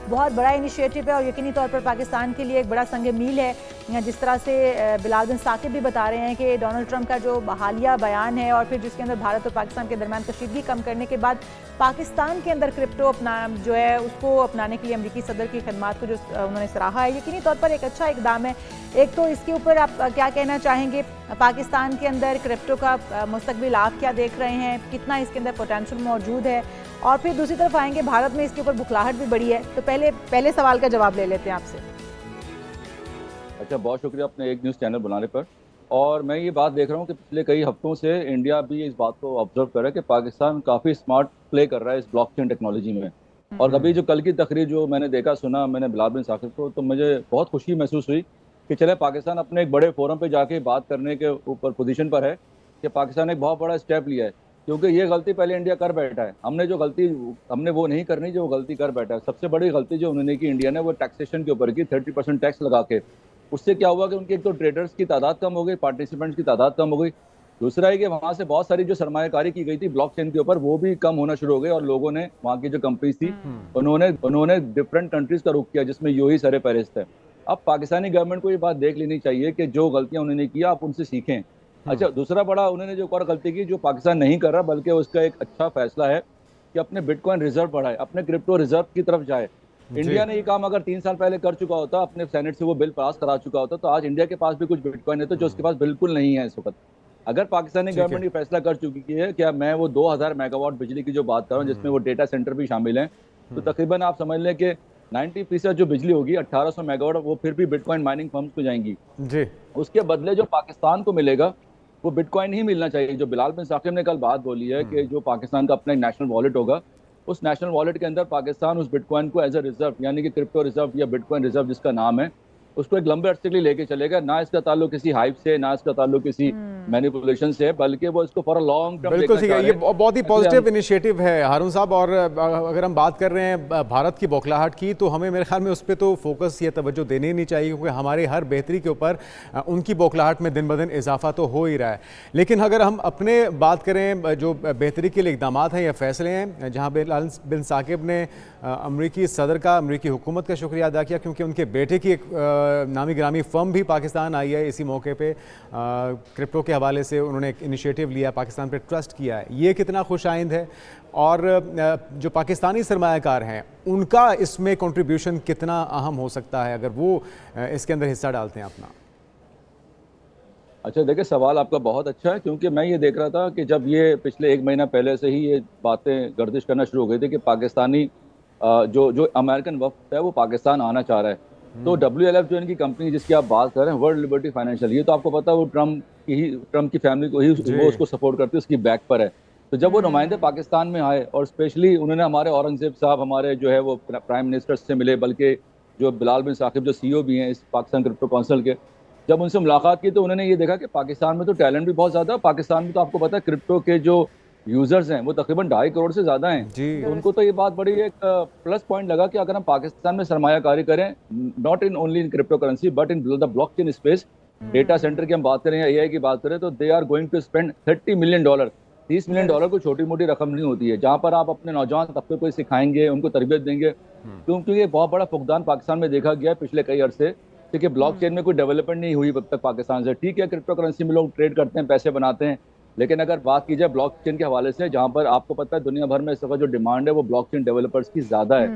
बहुत बड़ा इनिशिएटिव है और यकीनी तौर पर पाकिस्तान के लिए एक बड़ा संग मील है। जिस तरह से बिलाल बिन साकिब भी बता रहे हैं कि डोनाल्ड ट्रंप का जो हालिया बयान है और फिर जिसके अंदर भारत और पाकिस्तान के दरमियान कशीदगी कम करने के बाद पाकिस्तान के अंदर क्रिप्टो जो है उसको अपनाने के लिए अमरीकी सदर की खिदमत को जो उन्होंने सराहा है, यकीनी तौर पर एक अच्छा इकदाम है। एक तो इसके ऊपर आप क्या कहना चाहेंगे, पाकिस्तान के अंदर क्रिप्टो का मुस्तकबिल आप क्या देख रहे हैं, कितना इसके अंदर पोटेंशियल मौजूद है, और फिर दूसरी तरफ आएंगे भारत में इसके ऊपर बुखलाहट भी बढ़ी है। तो पहले सवाल का जवाब ले लेते हैं आपसे। अच्छा, बहुत शुक्रिया अपने एक न्यूज़ चैनल बनाने पर। और मैं ये बात देख रहा हूँ कि पिछले कई हफ्तों से इंडिया भी इस बात को ऑब्जर्व कर रहा है कि पाकिस्तान काफ़ी स्मार्ट प्ले कर रहा है इस ब्लॉकचेन टेक्नोलॉजी में। और अभी जो कल की तकरीर जो मैंने देखा सुना मैंने बिलाल बिन साकिब को, तो मुझे बहुत खुशी महसूस हुई कि चले पाकिस्तान अपने एक बड़े फोरम पे जाके बात करने के ऊपर पोजीशन पर है कि पाकिस्तान ने एक बहुत बड़ा स्टेप लिया है। क्योंकि ये गलती पहले इंडिया कर बैठा है, हमने वो नहीं करनी जो गलती कर बैठा है। सबसे बड़ी गलती जो उन्होंने की इंडिया ने वो टैक्सेशन के ऊपर की, 30% टैक्स लगा के। उससे क्या हुआ कि उनकी एक तो ट्रेडर्स की तादाद कम हो गई, पार्टिसिपेंट्स की तादाद कम हो गई। दूसरा है कि वहाँ से बहुत सारी जो सरमायाकारी की गई थी ब्लॉकचेन के ऊपर वो भी कम होना शुरू हो गई और लोगों ने, वहाँ की जो कंपनीज थी उन्होंने डिफरेंट कंट्रीज का रुख किया जिसमें यूएई सरे फहरिस्त है। अब पाकिस्तानी गवर्नमेंट को ये बात देख लेनी चाहिए कि जो गलतियां उन्होंने किया आप उनसे सीखें। अच्छा, दूसरा बड़ा उन्होंने जो और गलती की जो पाकिस्तान नहीं कर रहा, बल्कि उसका एक अच्छा फैसला है कि अपने बिटकॉइन रिजर्व बढ़ाए, अपने क्रिप्टो रिजर्व की तरफ जाए। इंडिया ने ये काम अगर 3 साल पहले कर चुका होता, अपने सेनेट से वो बिल पास करा चुका होता, तो आज इंडिया के पास भी कुछ बिटकॉइन है तो जो उसके पास बिल्कुल नहीं है इस वक्त। अगर पाकिस्तानी गवर्नमेंट ये फैसला कर चुकी है कि मैं वो 2000 मेगावाट बिजली की जो बात कर रहा हूँ जिसमें वो डेटा सेंटर भी शामिल हैं, तो तकरीबन आप समझ लें कि 90% जो बिजली होगी 1800 मेगावाट वो फिर भी बिटकॉइन माइनिंग फर्म्स को जाएंगी जी। उसके बदले जो पाकिस्तान को मिलेगा वो बिटकॉइन ही मिलना चाहिए। जो बिलाल बिन साकिब ने कल बात बोली है कि जो पाकिस्तान का अपना एक नेशनल वॉलेट होगा, उस नेशनल वॉलेट के अंदर पाकिस्तान उस बिटकॉइन को एज अ रिजर्व, यानी कि क्रिप्टो रिजर्व या बिटकॉइन रिजर्व जिसका नाम है, उसको एक लंबे अरसे के लिए लेके चलेगा। ना इसका ताल्लुक किसी हाइप से, ना इसका ताल्लुक किसी मैनिपुलेशन से, बल्कि वो इसको फॉर अ लॉन्ग टर्म। बिल्कुल ठीक है, ये बहुत ही पॉजिटिव इनिशिएटिव है हारून साहब। और अगर हम बात कर रहे हैं भारत की बौखलाहट की, तो हमें मेरे ख्याल में उस पर तो फोकस या तवज्जो देनी नहीं चाहिए, क्योंकि हमारे हर बेहतरी के ऊपर उनकी बौखलाहट में दिन ब दिन इजाफा तो हो ही रहा है। लेकिन अगर हम अपने बात करें जो बेहतरी के लिए इकदाम हैं या फैसले हैं, जहाँ बिलाल बिन साकिब ने अमरीकी सदर का, अमरीकी हुकूमत का शुक्रिया अदा किया, क्योंकि उनके बेटे की एक नामी गिरामी फर्म भी पाकिस्तान आई है। इसी मौके पे क्रिप्टो के हवाले से उन्होंने एक इनिशिएटिव लिया, पाकिस्तान पे ट्रस्ट किया है, ये कितना खुशाइंद है। और जो पाकिस्तानी सरमायाकार हैं उनका इसमें कंट्रीब्यूशन कितना अहम हो सकता है अगर वो इसके अंदर हिस्सा डालते हैं अपना। अच्छा, देखिए सवाल आपका बहुत अच्छा है, क्योंकि मैं ये देख रहा था कि जब ये पिछले 1 महीना पहले से ही ये बातें गर्दिश करना शुरू हो गई थी कि पाकिस्तानी जो अमेरिकन वफ्द है वो पाकिस्तान आना चाह रहा है, तो WLF जो इनकी कंपनी जिसकी आप बात कर रहे हैं, वर्ल्ड लिबर्टी फाइनेंशियल, ये तो आपको पता है वो ट्रम्प की फैमिली को ही वो उसको सपोर्ट करती है, उसकी बैक पर है। तो जब वो नुमाइंदे पाकिस्तान में आए और स्पेशली उन्होंने हमारे औरंगजेब साहब, हमारे जो है वो प्राइम मिनिस्टर से मिले, बल्कि जो बिलाल बिन साकिब जो CEO भी हैं इस पाकिस्तान क्रिप्टो काउंसिल के, जब उनसे मुलाकात की तो उन्होंने ये देखा कि पाकिस्तान में तो टैलेंट भी बहुत ज़्यादा है। पाकिस्तान में तो आपको पता है क्रिप्टो के जो यूजर्स हैं वो तकरीबन 2.5 करोड़ से ज़्यादा हैं। तो उनको तो ये बात बड़ी एक प्लस पॉइंट लगा कि अगर हम पाकिस्तान में सरमायाकारी करें, not in only in crypto currency but in the blockchain space, data centre की हम बात करें या AI की बात करें, तो they are going to spend $30 million. $30 million कोई छोटी मोटी रकम नहीं होती है, जहाँ पर आप अपने नौजवान तबके को सिखाएंगे, उनको तरबियत देंगे। क्योंकि ये बहुत बड़ा फुकदान पाकिस्तान में देखा गया पिछले कई अरसे, क्योंकि ब्लॉकचेन में कोई डेवलपमेंट नहीं हुई अब तक पाकिस्तान से। ठीक है, क्रिप्टो करेंसी में लोग ट्रेड करते हैं, पैसे बनाते हैं, लेकिन अगर बात की जाए ब्लॉकचेन के हवाले से, जहाँ पर आपको पता है दुनिया भर में इस वक्त जो डिमांड है वो ब्लॉकचेन डेवलपर्स की ज़्यादा है,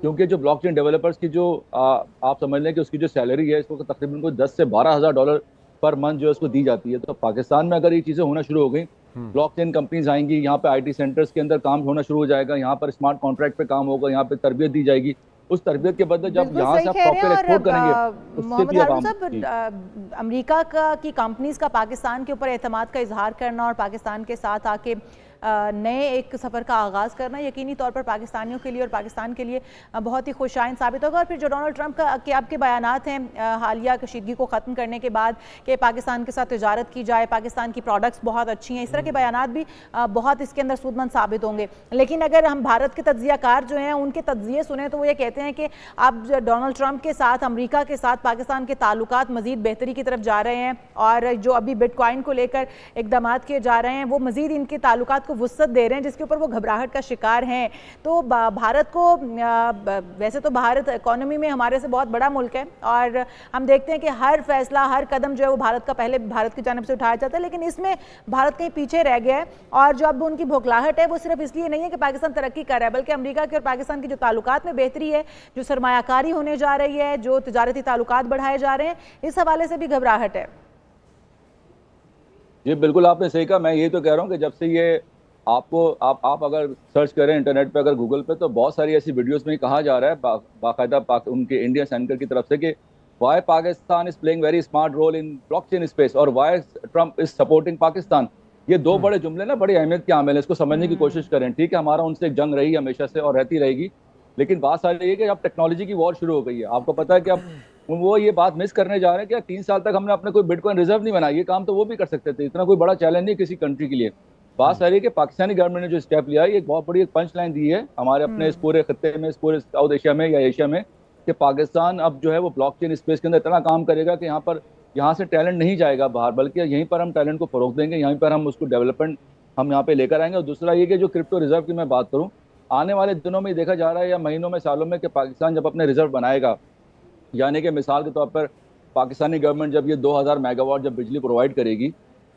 क्योंकि जो ब्लॉकचेन डेवलपर्स की जो आप समझ लें कि उसकी जो सैलरी है इसको तकरीबन कोई $10 से $12,000 पर मंथ जो है उसको दी जाती है। तो पाकिस्तान में अगर ये चीज़ें होना शुरू हो गई, ब्लॉकचेन कंपनीज आएंगी, यहाँ पे IT सेंटर्स के अंदर काम होना शुरू हो जाएगा, यहाँ पर स्मार्ट कॉन्ट्रैक्ट पे काम होगा, यहाँ पे तरबियत दी जाएगी। उस तरबियत के बदले जब यहाँ से आप सॉफ्टवेयर एक्सपोर्ट करेंगे, उससे भी साहब अमेरिका की कंपनीज का पाकिस्तान के ऊपर एतमाद का इजहार करना और पाकिस्तान के साथ आके नए एक सफ़र का आगाज़ करना यकीनी तौर पर पाकिस्तानियों के लिए और पाकिस्तान के लिए बहुत ही खुशाइन साबित होगा। और फिर जो डोनाल्ड ट्रंप के आपके बयानात हैं हालिया कशीदगी को ख़त्म करने के बाद कि पाकिस्तान के साथ तिजारत की जाए, पाकिस्तान की प्रोडक्ट्स बहुत अच्छी हैं, इस तरह के बयानात भी बहुत इसके अंदर सूदमंद साबित होंगे। लेकिन अगर हम भारत के तज्ज़ियाकार जो हैं उनके तज्ज़िये सुने तो वो ये कहते हैं कि अब डोनाल्ड ट्रंप के साथ, अमरीका के साथ पाकिस्तान के ताल्लुकात मज़ीद बेहतरी की तरफ जा रहे हैं और जो अभी बिटकॉइन को लेकर इक़दामात किए जा रहे हैं वो मज़ीद इनके ताल्लुकात को वुसअत दे रहे हैं, जिसके ऊपर वो घबराहट का शिकार हैं। तो भारत को वैसे तो भारत इकोनॉमी में हमारे से बहुत बड़ा मुल्क है और हम देखते हैं कि हर फैसला, हर कदम जो है वो भारत का पहले भारत की जानिब से उठाया जाता है, लेकिन इसमें भारत कहीं पीछे रह गया है। और जो अब उनकी भोखलाहट है वो सिर्फ इसलिए नहीं है कि पाकिस्तान तरक्की कर रहा है, बल्कि अमेरिका के और पाकिस्तान के जो ताल्लुकात में बेहतरी है, जो सरमायाकारी होने जा रही है, जो तिजारती ताल्लुकात बढ़ाए जा रहे हैं, इस हवाले से भी घबराहट है। जी बिल्कुल, आपने सही कहा। मैं यही तो कह रहा हूँ कि जब से ये आप अगर सर्च करें इंटरनेट पे, अगर गूगल पे, तो बहुत सारी ऐसी वीडियोस में कहा जा रहा है बाकायदा उनके इंडियन सैनिक की तरफ से कि why Pakistan is playing very smart role in blockchain space और why Trump is supporting Pakistan. ये दो बड़े जुमले ना बड़ी अहमियत के हामिल है, इसको समझने की कोशिश करें। ठीक है, हमारा उनसे एक जंग रही हमेशा से और रहती रहेगी, लेकिन बात सारी है कि अब टेक्नोलॉजी की वॉर शुरू हो गई है। आपको पता है कि अब वो ये बात मिस करने जा रहे हैं कि 3 साल तक हमने अपने कोई बिटकॉइन रिजर्व नहीं बनाई। ये काम तो वो भी कर सकते थे, इतना कोई बड़ा चैलेंज नहीं किसी कंट्री के लिए। बात सारी है कि पाकिस्तानी गवर्नमेंट ने जो स्टेप लिया है, ये बहुत बड़ी एक पंच लाइन दी है हमारे अपने इस पूरे खत्ते में, इस पूरे साउथ एशिया में या एशिया में, कि पाकिस्तान अब जो है वो ब्लॉकचेन स्पेस के अंदर इतना काम करेगा कि यहाँ से टैलेंट नहीं जाएगा बाहर, बल्कि यहीं पर हम टैलेंट को फरोग देंगे, यहीं पर हम उसको डेवलपमेंट हम यहाँ पे लेकर आएंगे। और दूसरा ये कि जो क्रिप्टो रिजर्व की मैं बात करूँ, आने वाले दिनों में देखा जा रहा है या महीनों में, सालों में, कि पाकिस्तान जब अपने रिजर्व बनाएगा, यानी कि मिसाल के तौर पर पाकिस्तानी गवर्नमेंट जब ये 2000 मेगावाट जब बिजली प्रोवाइड करेगी,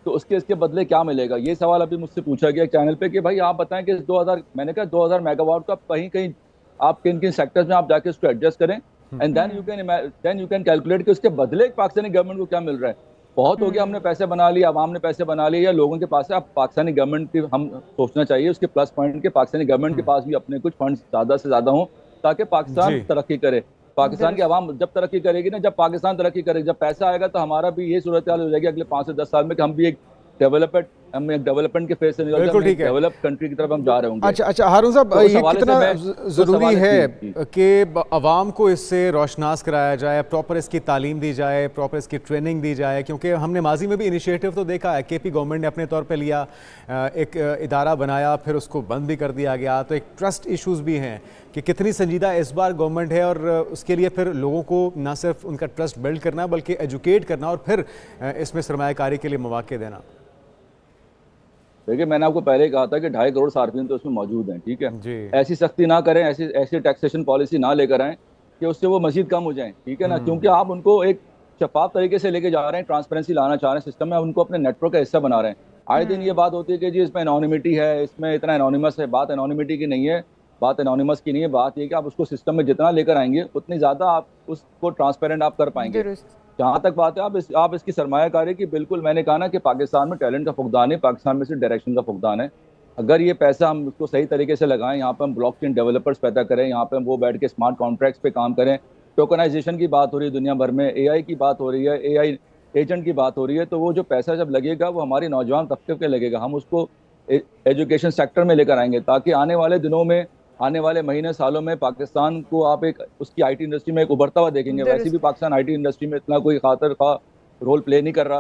तो इसके बदले क्या मिलेगा। ये सवाल अभी मुझसे पूछा गया चैनल पे कि भाई आप बताएं कि इस 2000, मैंने कहा 2000 मेगावाट को आप कहीं आप किन किन सेक्टर्स में आप जाके उसको एडजस्ट करें, and then you can calculate कि उसके बदले पाकिस्तानी गवर्नमेंट को क्या मिल रहा है। बहुत हो गया, हमने पैसे बना लिए, आवाम ने पैसे बना लिए, या लोगों के पास है। अब पाकिस्तानी गवर्नमेंट की हम सोचना चाहिए उसके प्लस पॉइंट के, पाकिस्तानी गवर्नमेंट के पास भी अपने कुछ फंड ज्यादा से ज्यादा हों ताकि पाकिस्तान तरक्की करे। पाकिस्तान की आवाम जब तरक्की करेगी ना, जब पाकिस्तान तरक्की करेगी, जब पैसा आएगा, तो हमारा भी ये सूरत हाल हो जाएगी अगले 5 से 10 साल में कि हम भी एक डेवलपमेंट के फेज से निकल कर डेवलप कंट्री की तरफ हम जा रहे होंगे। अच्छा हारून साहब, ये कितना ज़रूरी है कि अवाम को इससे रोशनास कराया जाए, प्रॉपर इसकी तालीम दी जाए, प्रॉपर इसकी ट्रेनिंग दी जाए, क्योंकि हमने माजी में भी इनिशिएटिव तो देखा है, केपी गवर्नमेंट ने अपने तौर पे लिया, एक इदारा बनाया, फिर उसको बंद भी कर दिया गया। तो एक ट्रस्ट इश्यूज़ भी हैं कि कितनी संजीदा इस बार गवर्नमेंट है, और उसके लिए फिर लोगों को ना सिर्फ उनका ट्रस्ट बिल्ड करना बल्कि एजुकेट करना और फिर इसमें सरमायाकारी के लिए मौके देना। देखिए, मैंने आपको पहले कहा था कि 2.5 करोड़ सार्फिन तो उसमें मौजूद हैं। ठीक है, ऐसी सख्ती ना करें, ऐसी टैक्सेशन पॉलिसी ना लेकर आएं कि उससे वो मजीद कम हो जाएं। ठीक है ना, क्योंकि आप उनको एक शफाफ तरीके से लेके जा रहे हैं, ट्रांसपेरेंसी लाना चाह रहे हैं सिस्टम में, उनको अपने नेटवर्क का हिस्सा बना रहे हैं। आए दिन ये बात होती है कि जी इसमें एनोनिमिटी है, इसमें इतना एनोनिमस है। बात एनोनिमिटी की नहीं है, बात एनोनिमस की नहीं है, बात ये कि आप उसको सिस्टम में जितना लेकर आएंगे उतनी ज़्यादा आप उसको ट्रांसपेरेंट आप कर पाएंगे। जहाँ तक बात है आप इसकी सरमायाकारी की, बिल्कुल मैंने कहा ना कि पाकिस्तान में टैलेंट का फुकदान है, पाकिस्तान में सिर्फ डायरेक्शन का फुकदान है। अगर ये पैसा हम उसको सही तरीके से लगाएं, यहाँ पे हम ब्लॉकचेन डेवलपर्स पैदा करें, यहाँ पे हम वो बैठ के स्मार्ट कॉन्ट्रैक्ट्स पे काम करें, टोकनाइजेशन की बात हो रही है दुनिया भर में, एआई की बात हो रही है, एआई एजेंट की बात हो रही है, तो वो जो पैसा जब लगेगा वो हमारी नौजवान तबके पे लगेगा। हम उसको एजुकेशन सेक्टर में लेकर आएंगे ताकि आने वाले दिनों में, आने वाले महीने सालों में पाकिस्तान को आप एक उसकी आईटी इंडस्ट्री में एक उभरता हुआ देखेंगे। वैसे भी पाकिस्तान आईटी इंडस्ट्री में इतना कोई खातर का रोल प्ले नहीं कर पा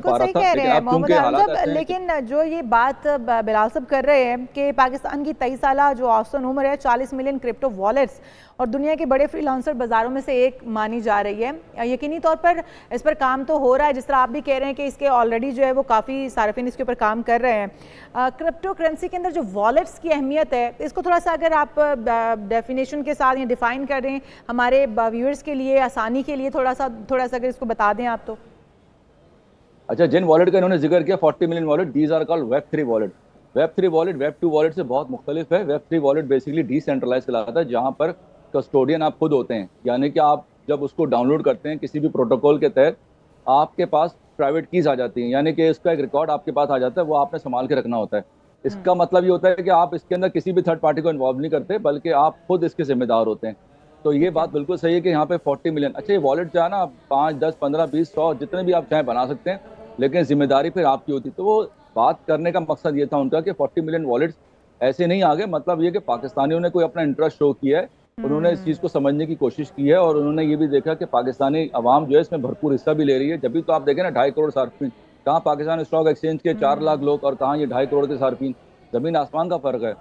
रहा था, क्योंकि हालात ऐसे हैं। लेकिन जो ये बात बिलाल साहब कर रहे हैं कि पाकिस्तान की 23 साला जो औसतन उम्र है 40 मिलियन क्रिप्टो वॉलेट्स और दुनिया के बड़े फ्रीलांसर बाजारों में से एक मानी जा रही है, यकीनी तौर पर इस पर काम तो हो रहा है, जिस तरह आप भी कह रहे हैं कि इसके ऑलरेडी जो है वो काफ़ी सार्फिन इसके ऊपर काम कर रहे हैं। क्रिप्टो करेंसी के अंदर जो वॉलेट्स की अहमियत है, इसको थोड़ा सा अगर आप डेफिनेशन के साथ या डिफाइन कर रहे हैं हमारे व्यूअर्स के लिए, आसानी के लिए, थोड़ा सा अगर इसको बता दें आप तो। अच्छा, जिन वॉलेट का इन्होंने जिक्र किया 40 million wallet, these are called Web3 wallet. Web3 wallet वेब2 wallet से बहुत मुख्तलिफ है। वेब3 वॉलेट बेसिकली डिसेंट्रलाइज कहलाता है, जहाँ पर कस्टोडियन आप खुद होते हैं, यानी कि आप जब उसको डाउनलोड करते हैं किसी भी प्रोटोकॉल के तहत, आपके पास प्राइवेट कीज आ जाती हैं, यानी कि इसका एक रिकॉर्ड आपके पास आ जाता है, वो आपने संभाल के रखना होता है। इसका मतलब ये होता है कि आप इसके अंदर किसी भी थर्ड पार्टी को इन्वॉल्व नहीं करते, बल्कि आप खुद इसके जिम्मेदार होते हैं। तो ये बात बिल्कुल सही है कि यहाँ पे 40 मिलियन, अच्छा ये वॉलेट जो है ना 5, 10, 15, 20, 100 जितने भी आप चाहें बना सकते हैं, लेकिन जिम्मेदारी फिर आपकी होती। तो वो बात करने का मकसद ये था उनका कि 40 मिलियन वॉलेट्स ऐसे नहीं आ गए। मतलब ये कि पाकिस्तानियों ने कोई अपना इंटरेस्ट शो किया है, उन्होंने इस चीज़ को समझने की कोशिश की है, और उन्होंने ये भी देखा कि पाकिस्तानी अवाम जो है इसमें भरपूर हिस्सा भी ले रही है। जब भी तो आप देखें ना 2.5 करोड़ सार्फिन, कहाँ पाकिस्तान स्टॉक एक्सचेंज के 4 लाख लोग और कहाँ ये 2.5 करोड़ के सार्फिन, जमीन आसमान का फर्क है।